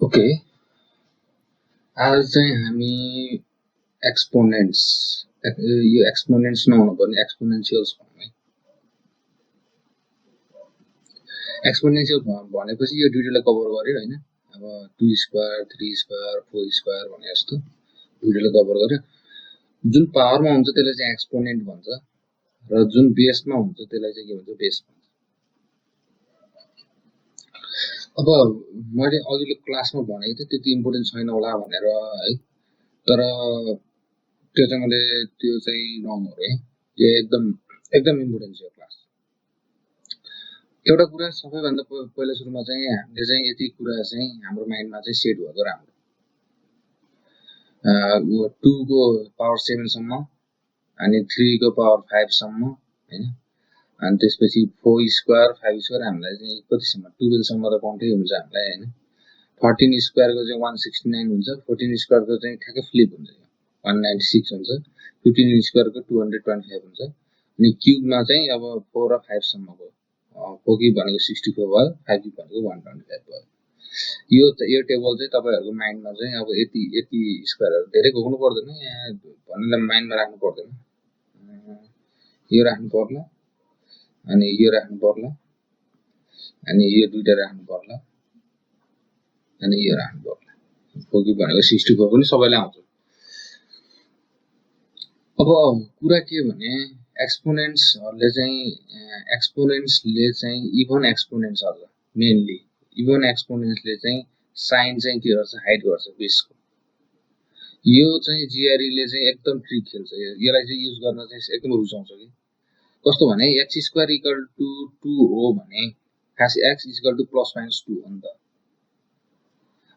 Okay, आज चाहिँ हामी एक्सपोनेन्ट्स यो एक्सपोनेन्ट्स नहुनु पर्ने एक्सपोनेन्शियल्स भनौँ है। एक्सपोनेन्शियल भनेपछि यो दुईटालाई कभर गर्यो हैन। अब 2 स्क्वायर 3 स्क्वायर 4 स्क्वायर भने जस्तो दुईटालाई कभर गर्यो। जुन पावरमा हुन्छ त्यसलाई चाहिँ एक्सपोनेन्ट भन्छ र जुन बेसमा हुन्छ त्यसलाई चाहिँ के भन्छ बेस भन्छ। अब मैले अघिल्लो क्लासमा भनेको थिएँ त्यति इम्पोर्टेन्ट छैन होला भनेर है, तर त्यो चाहिँ मैले त्यो चाहिँ नगरे। यो एकदम इम्पोर्टेन्ट छ यो क्लास। एउटा कुरा सबैभन्दा पहिला सुरुमा चाहिँ हामीले चाहिँ यति कुरा चाहिँ हाम्रो माइन्डमा चाहिँ सेट भएको राम्रो। 2 को पावर 7 सम्म अनि 3 को पावर 5 सम्म हैन, अनि त्यसपछि 4 स्क्वायर 5 स्क्वायर हामीलाई चाहिँ कतिसम्म 12 सम्म त काउन्टै हुन्छ हामीलाई हैन। 14 स्क्वायर को चाहिँ 169 हुन्छ, 14 स्क्वायर को चाहिँ ठ्याक्कै फ्लिप हुन्छ 196 हुन्छ, 15 स्क्वायर को 225 हुन्छ, अनि क्यूबमा चाहिँ अब 4 र 5 सम्मको 4 क्यूब भनेको 64 भयो, 5 क्यूब भनेको 125 भयो। यो टेबल चाहिँ तपाईहरुको माइन्डमा चाहिँ अब यति स्क्वायरहरु धेरै घोक्नु पर्दैन, यहाँ भन्नेलाई माइन्डमा राख्नु पर्दैन। यो राख्नु पर्ला अनि यो राख्नु पर्ला अनि यो दुईटा राख्नु पर्ला अनि यो राख्नु पर्ला। 4 क्यूब भनेको 64 पनि सबैलाई आउँछ। अब कुरा के भने एक्सपोनेन्ट्सले चाहिँ इभन एक्सपोनेन्ट्सहरु मेनली इभन एक्सपोनेन्ट्सले चाहिँ साइन चाहिँ के गर्छ हाइड गर्छ बेसको। यो चाहिँ जीआरई ले चाहिँ एकदम ट्रिक खेल्छ। यसलाई चाहिँ युज गर्न चाहिँ एकदम रुचाउँछ कि कस्तो भने x स्क्वायर इक्वल टु 2 हो भने खास x equal to plus minus 2 हो नि त।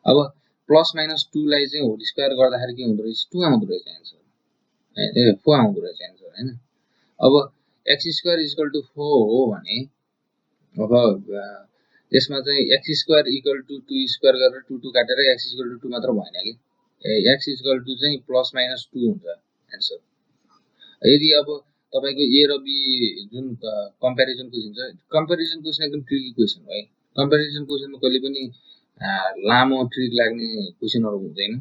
अब प्लस माइनस 2 लाई चाहिँ होल स्क्वायर गर्दाखेरि के हुँदो रहेछ 2 आउँदो रहेछ आन्सर। 4 आउँदो रहेछ आन्सर हैन। अब x स्क्वायर इक्वल टु 4 हो भने अब यसमा चाहिँ x square equal to 2 square गरेर 2 2 काटेर x इक्वल टु 2 मात्र भएन कि x इक्वल टु चाहिँ प्लस माइनस 2 हुन्छ आन्सर। यदि अब तपाईको a र b जुन कम्प्यारिजन क्वेशन छ, कम्प्यारिजन क्वेशन एकदम ट्रिकी क्वेशन हो है। कम्प्यारिजन क्वेशनमा कहिले पनि लामो ट्रिक लाग्ने क्वेशनहरु हुँदैन,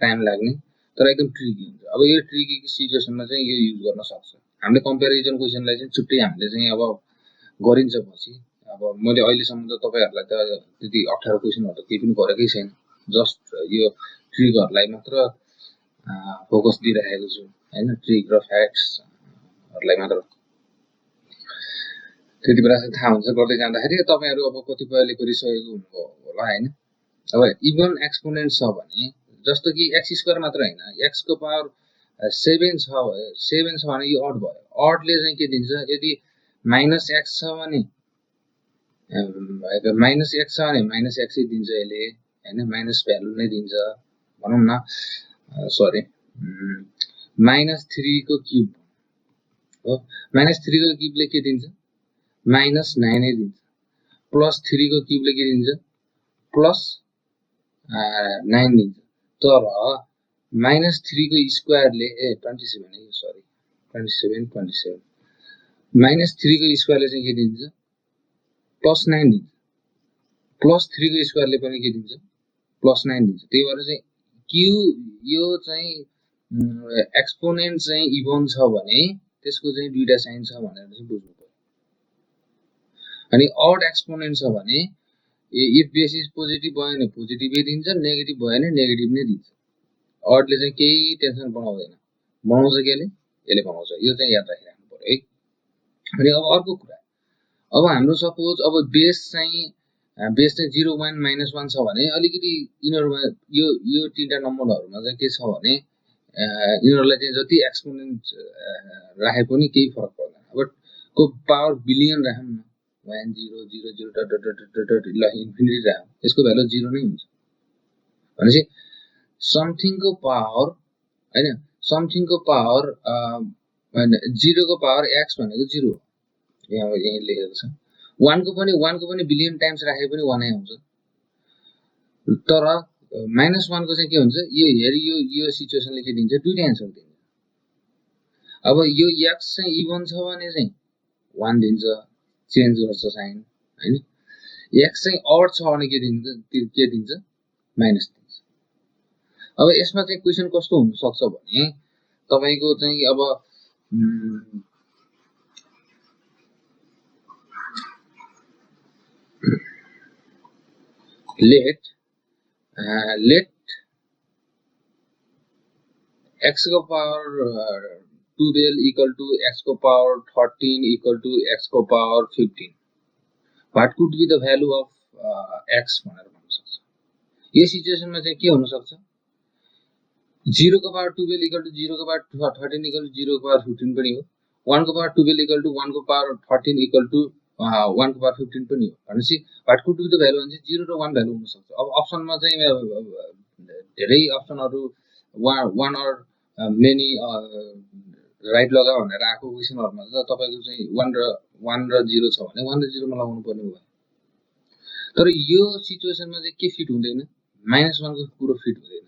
टाइम लाग्ने, तर एकदम ट्रिकी हुन्छ। अब यो ट्रिकी सिचुएसनमा चाहिँ यो युज गर्न सक्छ। हामीले कम्प्यारिजन क्वेशनलाई चाहिँ छुट्टै हामीले चाहिँ अब गरिन्छ पछि। अब मैले अहिलेसम्म त तपाईहरुलाई त त्यति अप्ठ्यारो क्वेशनहरु त केही पनि गरेकै छैन, जस्ट यो ट्रिकहरुलाई मात्र फोकस दिइराखेको छु हैन, ट्रिक र फ्याक्ट्स हरुलाई मात्र। त्यति बेला चाहिँ थाहा हुन्छ गर्दै जाँदाखेरि। तपाईहरु अब कतिपयले गरिसकेको हुनुभयो होला हैन। अब इभन एक्सपोनेन्ट छ भने जस्तो कि x स्क्वायर मात्र हैन, x को पावर 7 छ भने यो अड भयो। अडले चाहिँ के दिन्छ, यदि माइनस x छ भने माइनस x छ भने माइनस x दिन्छ यसले हैन, माइनस भ्यालु नै दिन्छ भनौं न। सरी माइनस 3 को क्यूब हो, माइनस 3 को क्यूबले के दिन्छ माइनस 9 नै दिन्छ। प्लस 3 को क्यूबले के दिन्छ प्लस 9 दिन्छ। तर माइनस 3 को स्क्वायरले 27 सरी 27 माइनस 3 को स्क्वायरले चाहिँ के दिन्छ प्लस 9 दिन्छ। प्लस 3 को स्क्वायरले पनि के दिन्छ प्लस 9 दिन्छ। त्यही भएर चाहिँ क्यू यो चाहिँ एक्सपोनेन्ट चाहिँ इभन छ भने त्यसको चाहिँ दुईटा साइन छ भनेर चाहिँ बुझ्नु पर्यो। अनि अड एक्सपोनेन्ट छ भने इफ बेस इज पोजिटिभ भयो भने पोजिटिभै दिन्छ, नेगेटिभ भयो भने नेगेटिभ नै दिन्छ। अडले चाहिँ केही टेन्सन बनाउँदैन, बनाउँछ केले यसले बनाउँछ। यो चाहिँ याद राखिराख्नु पर्यो है। अनि अब अर्को कुरा, अब हाम्रो सपोज अब बेस चाहिँ 0 1 माइनस 1 छ भने अलिकति यिनीहरुमा यो तीनटा नम्बरहरुमा चाहिँ के छ भने यिनीहरुलाई चाहिँ जति एक्सपोनेन्ट राखे पनि केही फरक पर्दैन। अब को पावर बिलियन राखौं न 1 0 0 0 डट डट डट डट ल इन्फिनिटी राखौं, यसको भ्यालु 0 नै हुन्छ। भनेपछि समथिङ को पावर हैन, समथिङ को पावर 0 को पावर x भनेको 0 हो, यहाँ लेखेको छ। 1 को पनि बिलियन टाइम्स राखे पनि 1 नै आउँछ। तर माइनस 1 को चाहिँ के हुन्छ, यो सिचुएसनले के दिन्छ दुईटा आन्सर दिन्छ। अब यो x चाहिँ इभन छ भने चाहिँ 1 दिन्छ, चेन्ज गर्छ साइन हैन। x चाहिँ अड छ भने के दिन्छ माइनस दिन्छ। अब यसमा चाहिँ क्वेसन कस्तो हुन सक्छ भने तपाईको चाहिँ अब लेट x को पावर 12 इक्वल टू x को पावर 13 इक्वल टू x को power 15 what could be the value of x भनेर भन्न सक्छ। यो सिचुएसनमा चाहिँ के हुन सक्छ 0 को पावर 12 इक्वल टू 0 को पावर 13 इक्वल टू 0 को पावर 15 पनि हो 1 को पावर 12 इक्वल टू 1 को पावर 13 इक्वल टू 1 को पावर 15 पनि हो भनेपछि what could be the value भने 0 र 1 भ्यालु हुन सक्छ। अब अप्सनमा चाहिँ धेरै अप्सनहरु 1 और मेनी राइट लगा भनेर आएको क्वेसनहरुमा त तपाईको चाहिँ 1 र 0 छ भने 1 र 0 मा लगाउनु पर्ने भयो। तर यो सिचुएसनमा चाहिँ के फिट हुँदैन -1 को कुरो फिट हुँदैन।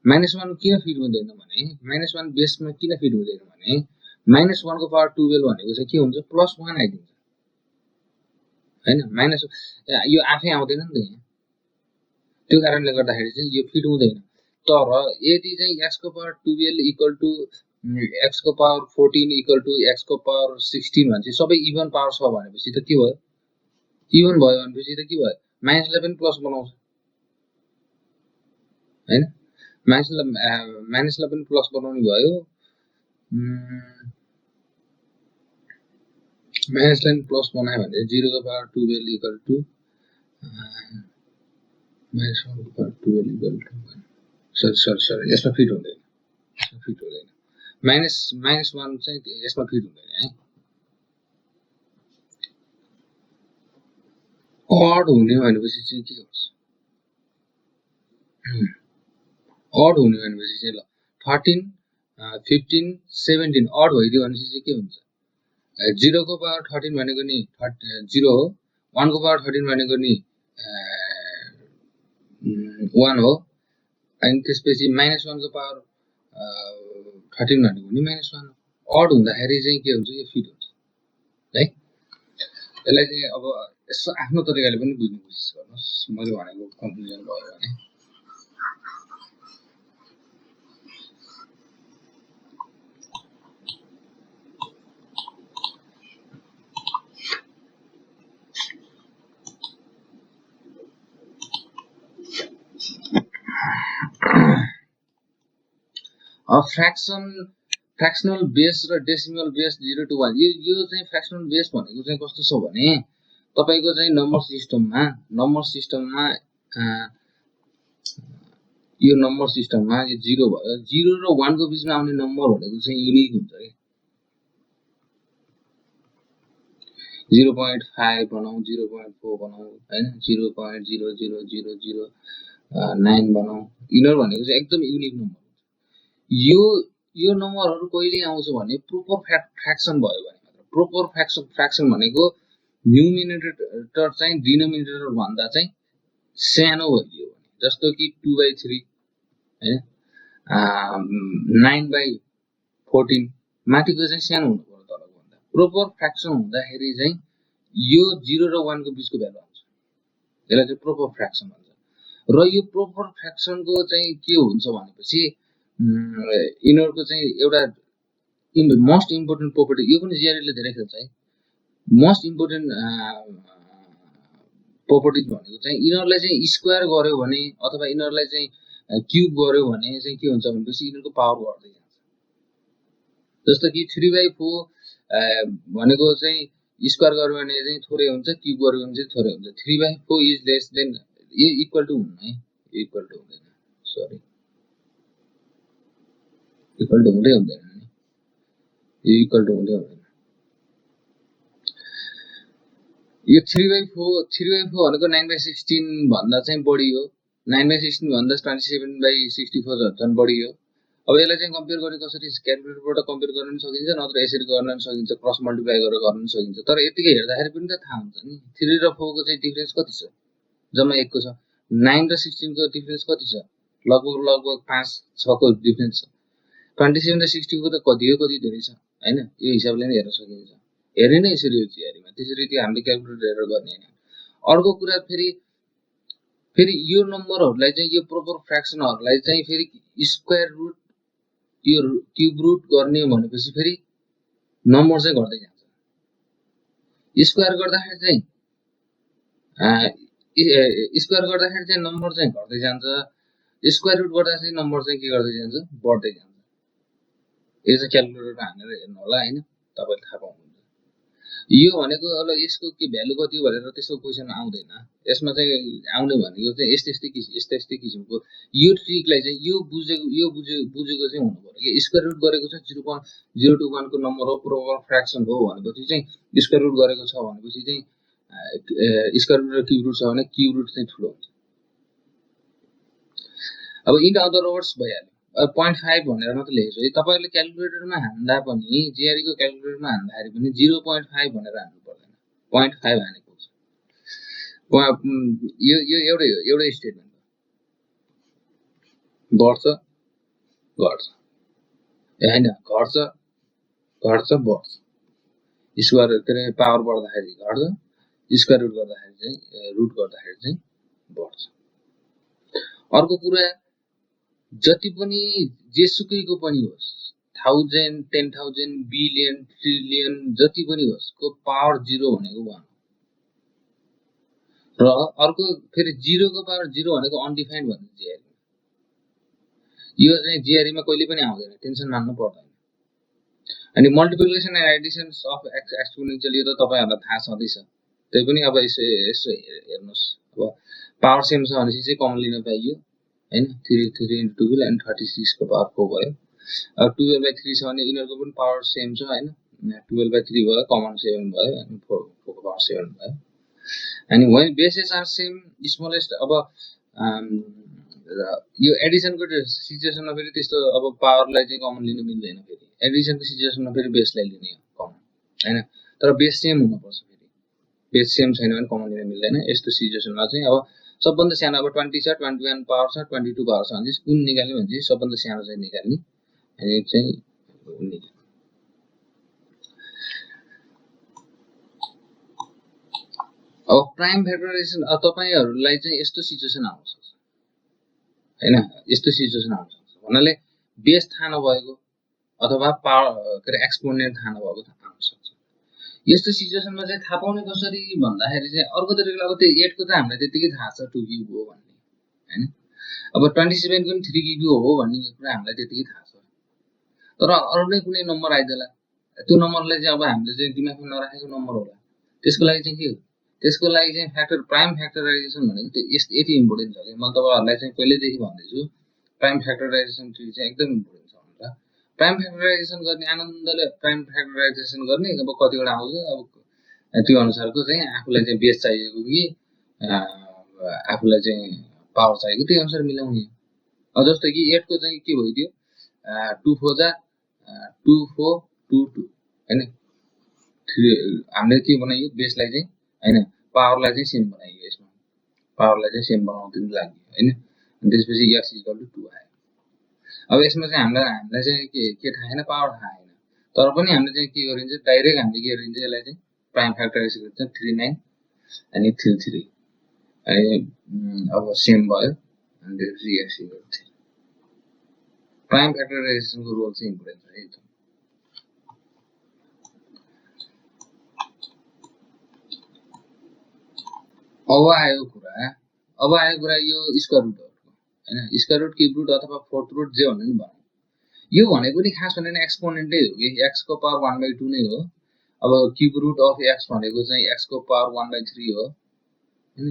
-1 किन फिट हुँदैन भने -1 बेसमा किन फिट हुँदैन भने -1 को पावर 12 भनेको चाहिँ के हुन्छ +1 आइदिन्छ हैन माइनस यो आफै आउँदैन नि त यहाँ त्यो कारणले गर्दाखेरि चाहिँ यो फिट हुँदैन। तर यदि चाहिँ x को पावर 12 इक्वल टू x को पावर 14 इक्वल टू x को पावर 16 भन्छ सबै इभन पावर छ भनेपछि त के भयो इभन भयो भनेपछि त के भयो माइनसलाई पनि प्लस बनाउँछ हैन माइनसलाई पनि प्लस बनाउने भयो माइनसलाई पनि प्लस बनायो भने 0 को पावर 12 इक्वल टू -1 को पावर 12 इक्वल टू सरी यसमा फिट हुँदैन -1 चाहिँ यसमा फिट हुँदैन है अड हुने भनेपछि चाहिँ के गर्छ अड हुने भनेपछि चाहिँ ल 13 15 17 अड भइदियो भनेपछि चाहिँ के हुन्छ 0 को पावर 13 भनेको नि 0 हो 1 को पावर 13 भनेको नि 1 हो अनि त्यसपछि -1 को पावर 13 भनेको नि -1 अड हुँदाखेरि चाहिँ के हुन्छ यो फिट हुन्छ है। यसलाई चाहिँ अब यसो आफ्नो तरिकाले पनि बुझ्ने कोसिस गर्नुस् मैले भनेको कन्फ्युजन भयो भने फ्र्याक्सनल बेस र डेसिमल बेस 0 to 1 यो चाहिँ फ्र्याक्सनल बेस भनेको चाहिँ कस्तो छ भने तपाईको चाहिँ नम्बर सिस्टममा यो नम्बर सिस्टममा यो 0 भयो 0 र 1 को बीचमा आउने नम्बर भनेको चाहिँ युनिक हुन्छ के 0.5 बनाऊ 0.4 बनाऊ हैन 0.00009 बनाऊ यिनीहरु भनेको चाहिँ एकदम युनिक नम्बर यो नम्बरहरु कहिले आउँछ भने प्रोपर फ्र्याक्सन भयो भने मात्र प्रोपर फ्र्याक्सन भनेको न्युमिनेटर चाहिँ डिनोमिनेटर भन्दा चाहिँ सानो भइदियो भने जस्तो कि 2/3 हैन 9/14 माथिको चाहिँ सानो हुनु पर्यो तलको भन्दा प्रोपर फ्र्याक्सन हुँदाखेरि चाहिँ यो 0 र 1 को बीचको भ्यालु आउँछ यसलाई चाहिँ प्रोपर फ्र्याक्सन भन्छ र यो प्रोपर फ्र्याक्सनको चाहिँ के हुन्छ भनेपछि यिनीहरुको चाहिँ एउटा मोस्ट इम्पोर्टेन्ट प्रोपर्टी यो पनि जिआरएले धेरै खेल्छ है मोस्ट इम्पोर्टेन्ट प्रोपर्टिज भनेको चाहिँ यिनीहरुलाई चाहिँ स्क्वायर गर्यो भने अथवा यिनीहरुलाई चाहिँ क्यूब गर्यो भने चाहिँ के हुन्छ भनेपछि यिनीहरुको पावर बढ्दै जान्छ जस्तो कि 3/4 भनेको चाहिँ स्क्वायर गर्यो भने चाहिँ थोरै हुन्छ क्यूब गर्यो भने चाहिँ थोरै हुन्छ 3/4 इज लेस देन यो इक्वल टु हुन्न है इक्वल टु हुँदैन सरी इक्वल टु हुँदैन नि यो इक्वल टु हुँदैन यो 3/4 भनेको 9/16 भन्दा चाहिँ बढी हो 9/16 भन्दा 27/64 झन् बढी हो अब यसलाई चाहिँ कम्पेयर गर्ने कसरी क्याल्कुलेटरबाट कम्पेयर गर्न पनि सकिन्छ नत्र यसरी गर्न पनि सकिन्छ क्रस मल्टिप्लाई गरेर गर्न पनि सकिन्छ तर यतिकै हेर्दाखेरि पनि त थाहा हुन्छ नि 3 र 4 को चाहिँ डिफरेन्स कति छ जम्मा 1 को छ 9 र 16 को डिफरेन्स कति छ लगभग 5-6 को डिफरेन्स छ 27 र 60 को त कति धेरै छ हैन यो हिसाबले नै हेर्न सकिन्छ हेर्ने नै यसरी हो जिआरएमा त्यसरी त्यो हामीले क्याल्कुलेटर हेरेर गर्ने हैन अर्को कुरा फेरि यो नम्बरहरूलाई चाहिँ यो प्रोपर फ्र्याक्सनहरूलाई चाहिँ फेरि स्क्वायर रुट यो क्युब रुट गर्ने भनेपछि फेरि नम्बर चाहिँ घट्दै जान्छ। स्क्वायर गर्दाखेरि चाहिँ नम्बर चाहिँ घट्दै जान्छ, स्क्वायर रुट गर्दा चाहिँ नम्बर चाहिँ के गर्दै जान्छ, बढ्दै जान्छ। यो चाहिँ क्यालकुलेटरमा हानेर हेर्नु होला हैन, तपाईले थाहा पाउनुहुन्छ। यो भनेको अब यसको के भ्यालु कति हो भनेर त्यसको क्वेशन आउँदैन। यसमा चाहिँ आउने भनेको चाहिँ यस्तै किसिमको यो ट्रिकलाई चाहिँ यो बुझेको चाहिँ हुनु पर्यो कि स्क्वायर रुट गरेको छ 0.021 को नम्बर हो, प्रोपर फ्र्याक्सन हो भनेपछि चाहिँ स्क्वायर रुट गरेको छ भनेपछि चाहिँ स्क्वायर रुट र क्युब रुट छ भने क्युब रुट चाहिँ ठुलो हुन्छ। अब इन अदर वर्ड्स भइहाल्यो। 0.5 भनेर मात्र लेखेको छु। तपाईहरुले क्याल्कुलेटरमा हान्दा पनि जिआरई को क्याल्कुलेटरमा हान्दाखेरि पनि 0.5 भनेर हान्नु पर्दैन, 0.5 हानेको छ। यो एउटै स्टेटमेन्ट हो। बढ्छ हैन, घट्छ बढ्छ। स्क्वायर के रे पावर बढ्दाखेरि घट्छ, स्क्वायर रुट गर्दाखेरि चाहिँ बढ्छ। अर्को कुरा जति पनि जेसुकैको पनि होस् 1000 10,000 बिलियन ट्रिलियन जति पनि होस् को पावर 0 भनेको 1 र अर्को फेरि 0 को पावर 0 भनेको अनडिफाइन्ड भन्छ जिआरई। यो चाहिँ जिआरई मा कहिले पनि आउँदैन, टेन्सन मान्नु पर्दैन। अनि multiplication and Edison of exponential यो त तपाईहरुलाई थाहा छँदैछ। त्यही पनि अब यसो हेर्नुस्, अब पावर सेम छ भनेपछि चाहिँ कमन लिन पाइयो हैन। 3 into 12 and 36 को पावर 4 भयो। अब 12/3 छ भने यिनीहरुको पनि पावर सेम छ हैन, 12/3 भयो, कमन 7 भयो अनि 4 को पावर 7 भयो। अनि when bases are same smallest अब यो एडिसनको सिचुएसनमा फेरि त्यस्तो अब पावरलाई चाहिँ कमन लिन मिल्दैन। फेरि एडिसनको सिचुएसनमा फेरि बेसलाई लिने हो कमन हैन, तर बेस सेम हुनुपर्छ। फेरि बेस सेम छैन भने कमन लिन मिल्दैन। यस्तो सिचुएसनमा चाहिँ अब सबभन्दा सानो अब 20 छ, 21 पावर छ, 22 पावर छ भने कुन निकाल्ने भने चाहिँ सबभन्दा सानो चाहिँ निकाल्ने अनि चाहिँ अब प्राइम फ्याक्टराइजेसन तपाईहरुलाई चाहिँ यस्तो सिचुएसन आउँछ हैन, यस्तो सिचुएसन आउँछ भन्नाले बेस थाहा नभएको अथवा पावर के एक्सपोनेन्ट थाहा नभएको आउन सक्छ। यस्तो सिचुएसनमा चाहिँ थाहा पाउने कसरी भन्दाखेरि चाहिँ अर्को तरिकाले अब त्यो 8 को त हामीलाई त्यतिकै थाहा छ 2 क्युब हो भन्ने हैन। अब 27 को पनि 3 क्युब हो भन्ने कुरा हामीलाई त्यतिकै थाहा छ। तर अरु नै कुनै नम्बर आइदेला, त्यो नम्बरलाई चाहिँ अब हामीले चाहिँ दिमागमा नराखेको नम्बर होला। त्यसको लागि चाहिँ के हो, त्यसको लागि चाहिँ प्राइम फ्याक्टराइजेसन भनेको त्यो यति इम्पोर्टेन्ट छ कि म तपाईहरुलाई चाहिँ पहिलेदेखि भन्दैछु प्राइम फ्याक्टराइजेसन ट्रिक चाहिँ एकदम इम्पोर्टेन्ट छ भनेर। प्राइम फ्याक्टराइजेसन गर्ने आनन्दले प्राइम फ्याक्टराइजेसन गर्ने अब कतिवटा आउँछ, अब त्यो अनुसारको चाहिँ आफुलाई चाहिँ बेस चाहिएको कि आफुलाई चाहिँ पावर चाहिएको त्यही अनुसार मिलाउने। अब जस्तो कि 8 को चाहिँ के भइदियो 2 4 जा 2 4 2 2 हैन। हामीले के बनाइयो बेसलाई चाहिँ हैन, पावरलाई चाहिँ सेम बनाइयो। यसमा पावरलाई चाहिँ सेम बनाउन लाग्यो हैन। अनि त्यसपछि x = 2 आयो। अब यसमा चाहिँ हामीलाई चाहिँ के थाहा छैन, पावर थाहा छैन। तर पनि हामीले चाहिँ के गरिन्छ डाइरेक्ट हामीले के गरिन्छ यसलाई चाहिँ प्राइम फ्याक्टराइजेसन गरिन्छ 39 अनि 33 अनि अब सेम भयो अनि त्यसपछि x = 3। प्राइम फ्याक्टराइजेसनको रोल चाहिँ इम्पोर्टेन्ट छ एकदम। अब आयो कुरा यो स्क्वायर रुटहरुको हैन। स्क्वायर रुट, क्युब रुट अथवा फोर्थ रुट जे भन्ने नि भनौं। यो भनेको नि खास भनेको एक्सपोनेन्टै हो कि x को पावर 1/2 नै हो। अब क्युब रुट अफ x भनेको चाहिँ x को पावर 1/3 हो हैन।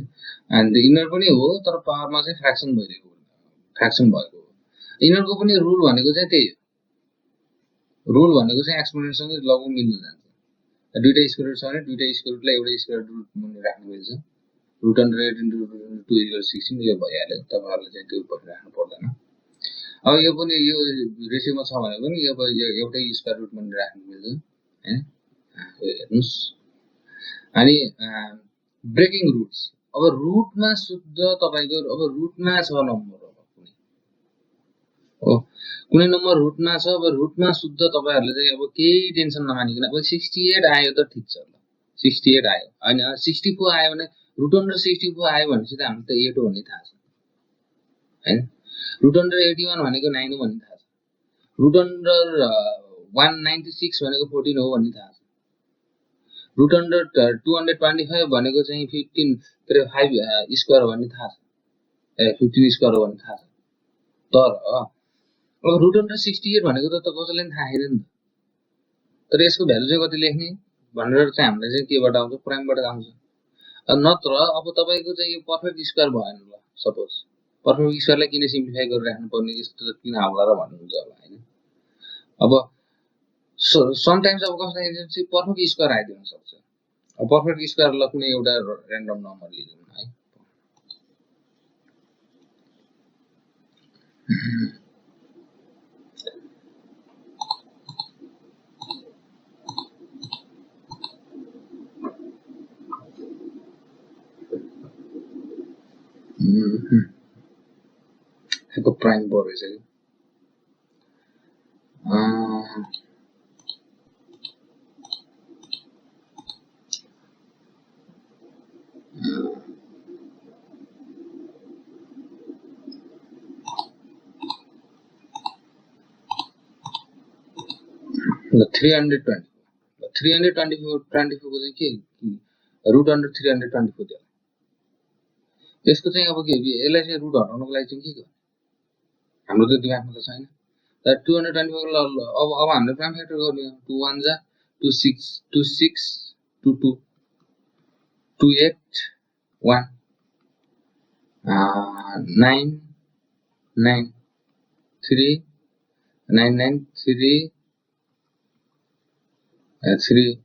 अनि यिनीहरु पनि हो तर पावरमा चाहिँ फ्र्याक्सन भएको हो। यिनीहरुको पनि रुल भनेको चाहिँ त्यही हो। रुल भनेको चाहिँ एक्सपोनेन्टसँग लगभग मिल्न जान्छ। दुईटा स्क्वायर रुट छ भने दुईटा स्क्वायर रुटलाई एउटा स्क्वायर रुट मानि राख्नु मिल्छ। Root under 8 into root under 2 = 16 यो भइहाल्यो। तपाईहरुले चाहिँ त्यो राख्नु पर्दैन। अब यो पनि यो रेशियोमा छ भने पनि यो एउटै स्क्वायर रुट मानि राख्नु मिल्छ हैन। हेर्नुस् अनि ब्रेकिङ रुट्स। अब रुटमा शुद्ध तपाईको अब रुटमा छ नम्बर कुनै नम्बर रुटमा छ। अब रुटमा शुद्ध तपाईहरुले चाहिँ अब केही टेन्सन नमानिकन अब 68 आयो त ठीक छ ल, 68 आयो हैन। 64 आयो भने रुट अन्डर 64 आयो भनेपछि त हामी त 8 हो भन्ने थाहा छ हैन रुट अन्डर 81 भनेको 9 हो भन्ने थाहा छ रुट अन्डर 196 भनेको 14 हो भन्ने थाहा छ रुट अन्डर 225 भनेको चाहिँ 15 तर 5 स्क्वायर हो भन्ने थाहा छ 15 स्क्वायर हो भन्ने थाहा छ तर अब रुट अन्डर 68 भनेको त कसैलाई पनि थाहा छैन नि तर यसको भ्यालु चाहिँ कति लेख्ने भनेर चाहिँ हामीले चाहिँ केबाट आउँछ प्राइमबाट आउँछ नत्र अब तपाईको चाहिँ यो पर्फेक्ट स्क्वायर भएन ल सपोज पर्फेक्ट स्क्वायरलाई किन सिम्प्लिफाई गरेर राख्नु पर्ने यस्तो त किन होला र भन्नुहुन्छ होला हैन अब समटाइम्स अब कस्तो चाहिँ पर्फेक्ट स्क्वायर आइदिन सक्छ अब पर्फेक्ट स्क्वायरलाई कुनै एउटा र्यान्डम नम्बर लिदिउँ है को प्राइम पो रहेछ कि ल 324 324 को चाहिँ के रुट अन्डर 324 दियो यसको चाहिँ अब के यसलाई चाहिँ रुट हटाउनको लागि चाहिँ के गर्नु हाम्रो त दिमागमा त छैन त 224 को अब हामीले प्राइम फ्याक्टर गर्ने 2 1 जा 2 6 2 6 2 2 2 8 1 9 9 3 9 9 3 3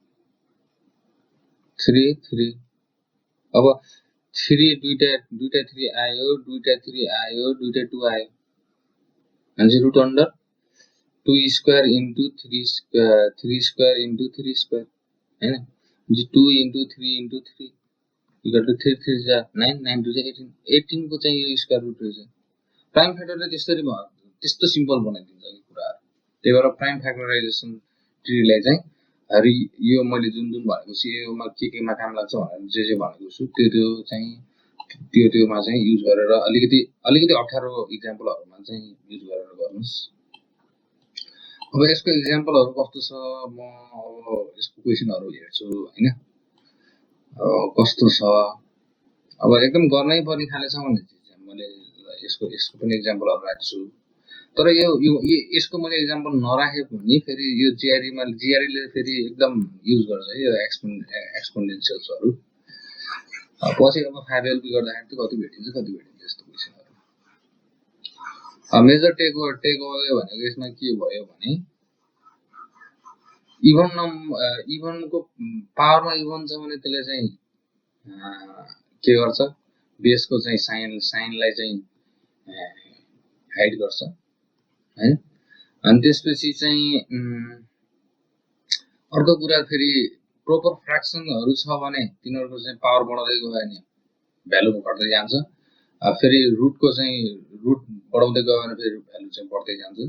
3 3 अब 3 दुईटा 3 आयो दुईटा 3 आयो दुईटा 2 आयो अनि root under 2 square into 3 square into 3 square हैन 2 इन्टु 3 इन्टु 3 इक्वल टु 3 3 जा 9 9 2 जा 18 18 को चाहिँ यो स्क्वायर रुट रहेछ प्राइम फ्याक्टरले त्यसरी भयो त्यस्तो सिम्पल बनाइदिन्छ यो कुराहरु त्यही भएर प्राइम फ्याक्टराइजेसन ट्रीलाई चाहिँ यो मैले जुन जुन भनेको छु योमा केमा काम लाग्छ भनेर जे भनेको छु त्यो चाहिँ त्योमा चाहिँ युज गरेर अलिकति अप्ठ्यारो एक्जाम्पलहरुमा चाहिँ युज गरेर गर्नुस् अब यसको एक्जाम्पलहरु कस्तो छ म अब यसको क्वेशनहरु हेर्छु हैन कस्तो छ अब एकदम गर्नै पर्ने खाले छ भने चाहिँ मैले यसको पनि एक्जाम्पलहरु राख्छु तर यो यसको मैले एक्जाम्पल नराखे पनि फेरि यो जीआरई ले फेरि एकदम युज गर्छ यो एक्सपोनेन्शियल्सहरु पछि अब 5LP गर्दाखेरि चाहिँ कति भेटिन्छ यस्तो क्वेशनहरु मेजर टेक अवे भनेको यसमा के भयो भने इभन को पावरमा इभन छ भने त्यसले चाहिँ के गर्छ बेसको चाहिँ साइनलाई चाहिँ हाइड गर्छ है अनि त्यसपछि चाहिँ अर्को कुरा फेरि प्रोपर फ्र्याक्सनहरु छ भने तिनीहरुको चाहिँ पावर बढ्दै गयो भने भ्यालु घट्दै जान्छ फेरि रुटको चाहिँ रुट बढाउँदै गयो भने फेरि भ्यालु चाहिँ बढ्दै जान्छ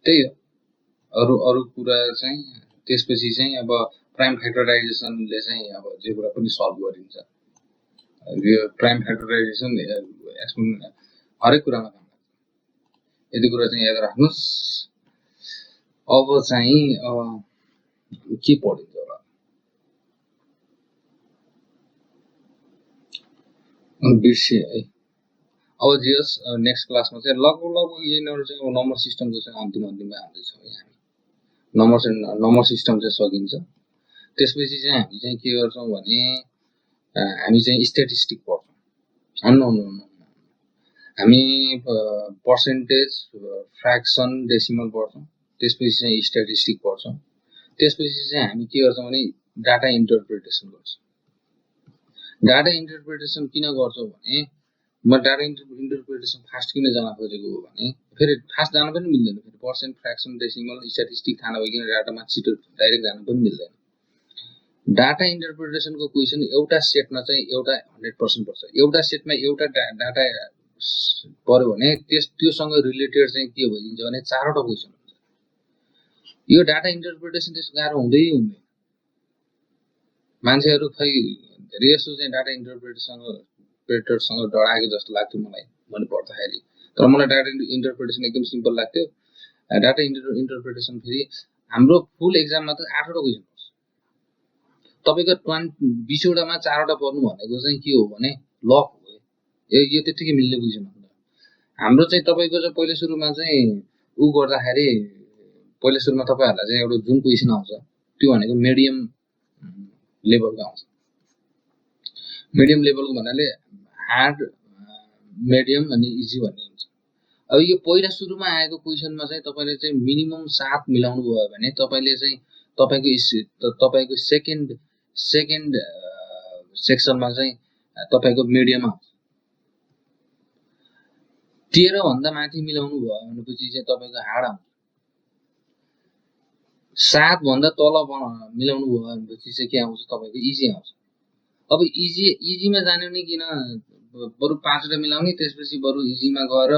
त्यही हो अरु कुरा चाहिँ त्यसपछि चाहिँ अब प्राइम फ्याक्टराइजेसनले चाहिँ अब जे कुरा पनि सल्भ गरिन्छ यो प्राइम फ्याक्टराइजेसन हरेक कुरामा काम लाग्छ यति कुरा चाहिँ याद राख्नुस् अब चाहिँ के पढिन्छ होला बिर्से है अब जेस नेक्स्ट क्लासमा चाहिँ लगभग यिनीहरु चाहिँ नम्बर सिस्टमको चाहिँ अन्तिममा आउँदै छ हामी नम्बर सिस्टम चाहिँ सकिन्छ त्यसपछि चाहिँ हामी चाहिँ के गर्छौं भने हामी चाहिँ स्ट्याटिस्टिक पढ्छौं हामी पर्सेन्टेज फ्र्याक्सन डेसिमल पढ्छौं त्यसपछि चाहिँ स्ट्याटिस्टिक पढ्छौं त्यसपछि चाहिँ हामी के गर्छौं भने डाटा इन्टरप्रिटेसन गर्छौं डाटा इन्टरप्रिटेसन किन गर्छौं भने म डाटा इन्टरप्रिटेसन फास्ट किन जान खोजेको हो भने फेरि फास्ट जान पनि मिल्दैन फेरि पर्सेन्ट फ्र्याक्सन डेसिमल स्ट्याटिस्टिक थाहा नभइकन डाटामा छिटो डाइरेक्ट जान पनि मिल्दैन डाटा इन्टरप्रिटेसनको क्वेशन एउटा सेटमा चाहिँ एउटा 100% पर्छ एउटा सेटमा एउटा डाटा पर्यो भने त्योसँग रिलेटेड चाहिँ के भइदिन्छ भने चारवटा क्वेशन हुन्छ यो डाटा इन्टरप्रिटेसन त्यस्तो गाह्रो हुँदैन मान्छेहरू खै धेरै जसो चाहिँ डाटा इन्टरप्रेटरसँग डराएको जस्तो लाग्थ्यो मलाई मन पर्दाखेरि। तर मलाई डाटा इन्टरप्रिटेसन एकदम सिम्पल लाग्थ्यो। डाटा इन्टरप्रिटेसन फेरि हाम्रो फुल एक्जाममा त 8वटा क्वेसन पर्छ। तपाईको 20वटामा 4वटा पर्नु भनेको चाहिँ के हो भने लक हो। यो त्यतिकै मिल्ने क्वेसन हो। हाम्रो चाहिँ तपाईको चाहिँ पहिलो सुरुमा चाहिँ उ गर्दाखेरि पहिलो सुरुमा तपाईहरुलाई चाहिँ एउटा जुन क्वेसन आउँछ त्यो भनेको मिडियम लेभलको आउँछ। मिडियम लेभलको भन्नाले हार्ड, मिडियम अनि इजी भन्ने हुन्छ। अब यो पहिला सुरुमा आएको क्वेसनमा चाहिँ तपाईले चाहिँ मिनिमम 7 मिलाउनु भयो भने तपाईले चाहिँ तपाईको सेकेन्ड सेक्सनमा चाहिँ तपाईको मिडियम आउँछ। 13 भन्दा माथि मिलाउनु भयो भनेपछि चाहिँ तपाईको हार्ड आउँछ। 7 भन्दा तल मिलाउनु भयो भनेपछि चाहिँ के आउँछ तपाईको इजी आउँछ। अब इजीमा जाने नि किन बरु 5वटा मिलाउने, त्यसपछि बरु इजीमा गएर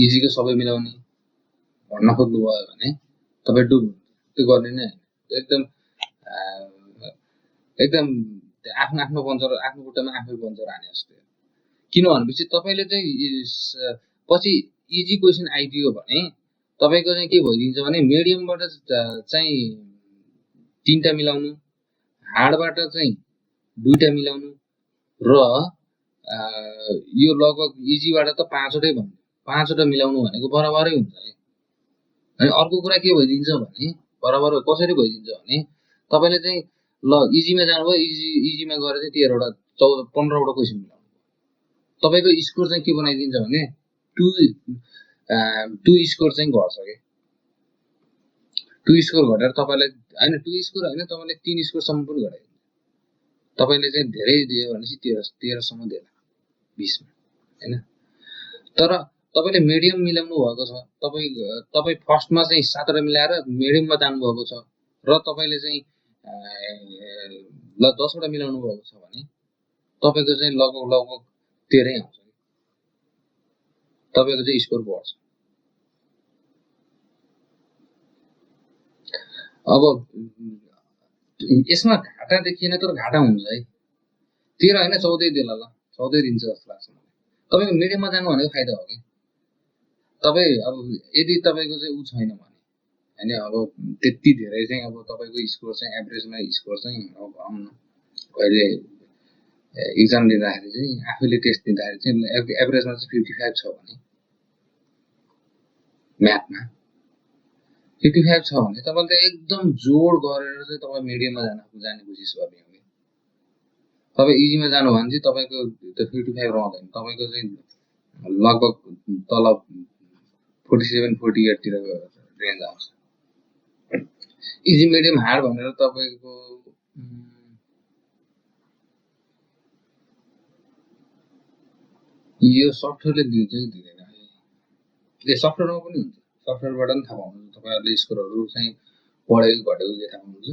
इजीको सबै मिलाउने भन्न खोज्नु भयो भने तपाई डुब्नु। त्यो गर्ने नै हैन। एकदम आफ्नो पञ्चर आफ्नो खुट्टामा आफै पञ्चर हाने जस्तो। किन भनेपछि तपाईले चाहिँ पछि इजी क्वेसन आइदियो भने तपाईको चाहिँ के भइदिन्छ भने मिडियमबाट चाहिँ 3टा मिलाउनु, हार्डबाट चाहिँ 2टा मिलाउनु र यो लगभग इजीबाट त 5वटै भन्नु। 5वटा मिलाउनु भनेको बराबरै हुन्छ है। अनि अर्को कुरा के भइदिन्छ भने बराबर कसरी भइदिन्छ भने तपाईले चाहिँ ल इजीमा जानुभयो, इजीमा गएर चाहिँ 13वटा 14 15वटा क्वेसन मिलाउनु। तपाईको स्कोर चाहिँ के बनाइदिन्छ भने 2 स्कोर चाहिँ घट्छ के। 2 स्कोर घटेर तपाईलाई हैन 2 स्कोर हैन तपाईले 3 स्कोर सम्म पनि घटाइदिन्छ। तपाईले चाहिँ धेरै दियो भनेपछि 13 सम्म देला 20 मा हैन। तर तपाईले मिडियम मिलाउनु भएको छ, तपाई फर्स्टमा चाहिँ 7वटा मिलाएर मिडियममा जानु भएको छ र तपाईले चाहिँ ल 10वटा मिलाउनु भएको छ भने तपाईको चाहिँ लगभग 13 आउँछ। तपाईको चाहिँ स्कोर बढ्छ। अब यसमा घाटा देखिएन तर घाटा हुन्छ है। 13 हैन 14 देला ल 14 दिन्छ जस्तो लाग्छ मलाई। तपाईको मिडियममा जानु भनेको फाइदा हो के। तपाई अब यदि तपाईको चाहिँ उ छैन भने हैन अब त्यति धेरै चाहिँ अब तपाईको स्कोर चाहिँ एभरेजमा स्कोर चाहिँ अब भनौं न कहिले एक्जाम दिँदाखेरि चाहिँ आफैले टेस्ट दिँदाखेरि चाहिँ एभरेजमा चाहिँ 55 छ भने म्याथमा 55 छ भने तपाईले एकदम जोड गरेर चाहिँ तपाई मिडियममा जाने कोसिस गर्ने हो के। तपाई इजीमा जानु भने चाहिँ तपाईको त्यो 55 रहँदैन। तपाईको चाहिँ लगभग तल 47 48 तिर रेन्ज आउँछ। इजी मिडियम हार्ड भनेर तपाईको यो सफ्टवेयरले दिन्छ कि दिँदैन। यो सफ्टवेयरमा पनि हुन्छ। सफ्टवेयरबाट पनि थाहा पाउनुहुन्छ तपाईहरुले स्कोरहरु चाहिँ बढेको घटेको के थाहा पाउनुहुन्छ।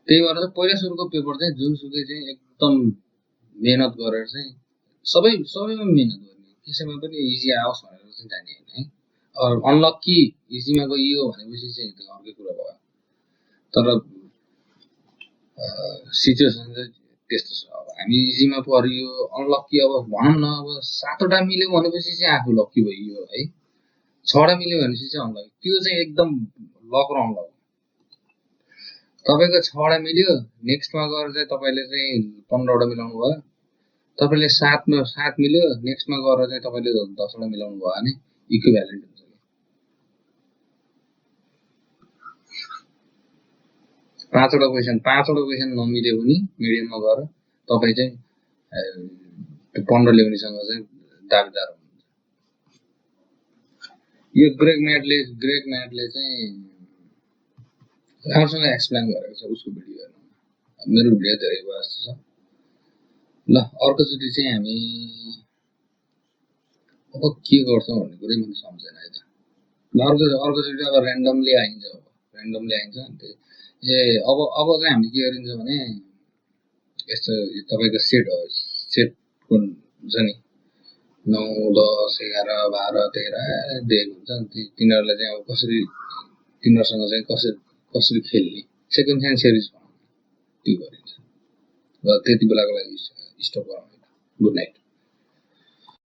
त्यही भएर चाहिँ पहिला सुरुको पेपर चाहिँ जुनसुकै चाहिँ एकदम मेहनत गरेर चाहिँ सबैमा मेहनत गर्ने, त्यसैमा पनि इजी आओस् भनेर चाहिँ जाने हैन है। अनलकी इजीमा गइयो भनेपछि चाहिँ त्यो अर्कै कुरा भयो। तर सिचुएसन चाहिँ त्यस्तो छ। अब हामी इजीमा परियो अनलकी अब भनौं न अब 7वटा मिल्यो भनेपछि चाहिँ आफू लकी भइयो है। 6वटा मिल्यो भनेपछि चाहिँ अनलकी। त्यो चाहिँ एकदम लक र अनलक। तपाईको 6वटा मिल्यो नेक्स्टमा गएर चाहिँ तपाईले चाहिँ 15वटा मिलाउनु भयो। तपाईले 7 मिल्यो नेक्स्टमा गएर चाहिँ तपाईले 10वटा मिलाउनु भयो भने इक्विभ्यालेन्ट हुन्छ। 5वटा क्वेसन नमिल्यो भने मिडियममा गएर तपाई चाहिँ 15 ल्याउनेसँग चाहिँ दावेदार हुनुहुन्छ। यो ग्रेग म्याटले चाहिँ राम्रोसँग एक्सप्लेन गरेको छ उसको भिडियो हेर्नु। मेरो भिडियो धेरै भयो जस्तो छ। ल अर्कोचोटि चाहिँ हामी अब के गर्छौं भन्ने कुरै मलाई सम्झेन है त। ल अर्कोचोटि अब र्यान्डमली आइन्छ। अब चाहिँ हामीले के गरिन्छ भने यस्तो तपाईको सेटको हुन्छ नि 9 10 11 12 13 दिएको हुन्छ नि। तिनीहरुलाई चाहिँ अब तिनीहरुसँग चाहिँ कसरी खेल्ने सेकेन्ड ह्यान्ड सिरिज त्यो गरिन्छ र त्यति बेलाको लागि स्टप गरौँ। Good night.